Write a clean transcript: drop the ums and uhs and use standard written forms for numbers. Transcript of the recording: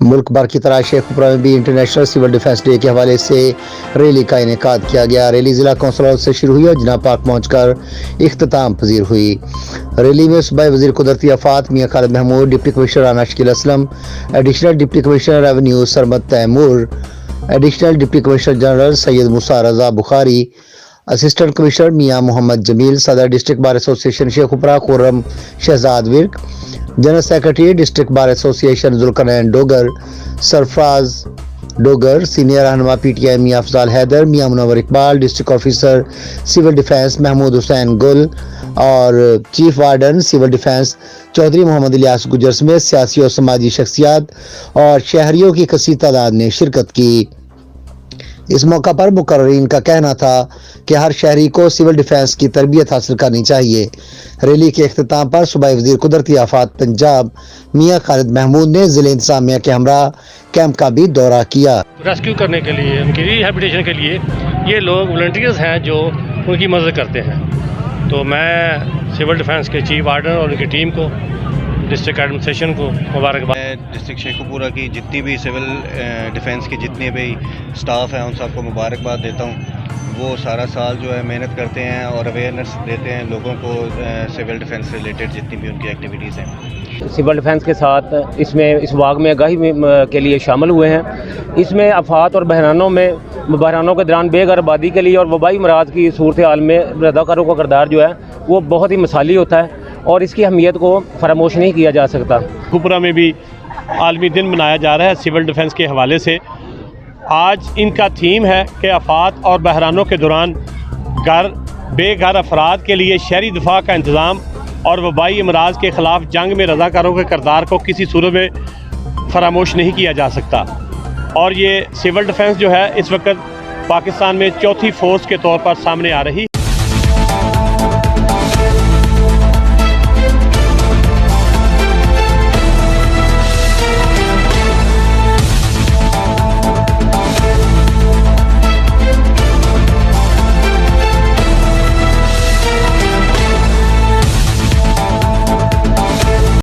ملک بھر کی طرح شیخوپورہ میں بھی انٹرنیشنل سول ڈیفنس ڈے کے حوالے سے ریلی کا انعقاد کیا گیا۔ ریلی ضلع کونسل ہاؤس سے شروع ہوئی اور جناح پارک پہنچ کر اختتام پذیر ہوئی۔ ریلی میں صوبائی وزیر قدرتی آفات Mian Khalid Mahmood, deputy commissioner Rana Shakeel Aslam, additional deputy commissioner revenue Sarmad Taimur, additional deputy commissioner general Syed Musa Raza Bukhari, assistant commissioner Mian Muhammad Jamil, صدر district bar association Sheikhupura Khurram Shahzad Virk, general secretary district bar association Zulqarnain Dogar, Sarfraz Dogar, senior رہنما P T I Mian Afzal Haider, Mian Munawar Iqbal, district officer civil defence Mahmood Hussain Gill اور chief warden civil defence Chaudhry محمد الیاس گجر سمیت سیاسی اور سماجی شخصیات اور شہریوں کی کثیر تعداد نے شرکت کی۔ اس موقع پر مقررین کا کہنا تھا کہ ہر شہری کو سول ڈیفنس کی تربیت حاصل کرنی چاہیے۔ ریلی کے اختتام پر صوبائی وزیر قدرتی آفات پنجاب میاں خالد محمود نے ضلع انتظامیہ کے ہمراہ کیمپ کا بھی دورہ کیا۔ ریسکیو کرنے کے لیے، ان کی ریہیبلیٹیشن کے لیے یہ لوگ والنٹیئرز ہیں جو ان کی مدد کرتے ہیں۔ تو میں سول ڈیفنس کے چیف وارڈن اور ان کی ٹیم کو، ڈسٹرکٹ ایڈمنسٹریشن کو مبارکباد۔ میں ڈسٹرکٹ شیخوپورہ کی جتنی بھی سول ڈیفنس کے جتنے بھی سٹاف ہیں ان سب کو مبارکباد دیتا ہوں۔ وہ سارا سال جو ہے محنت کرتے ہیں اور اویئرنیس دیتے ہیں لوگوں کو سول ڈیفنس سے ریلیٹڈ جتنی بھی ان کی ایکٹیویٹیز ہیں۔ سول ڈیفنس کے ساتھ اس واقع میں آگاہی کے لیے شامل ہوئے ہیں۔ اس میں آفات اور بحرانوں کے دوران بے گھر آبادی کے لیے اور وبائی امراض کی صورتحال میں رضاکاروں کا کردار جو ہے وہ بہت ہی مثالی ہوتا ہے اور اس کی اہمیت کو فراموش نہیں کیا جا سکتا۔ شیخوپورہ میں بھی عالمی دن منایا جا رہا ہے سول ڈیفنس کے حوالے سے۔ آج ان کا تھیم ہے کہ آفات اور بحرانوں کے دوران بے گھر افراد کے لیے شہری دفاع کا انتظام اور وبائی امراض کے خلاف جنگ میں رضاکاروں کے کردار کو کسی صورت میں فراموش نہیں کیا جا سکتا۔ اور یہ سول ڈیفنس جو ہے اس وقت پاکستان میں چوتھی فورس کے طور پر سامنے آ رہی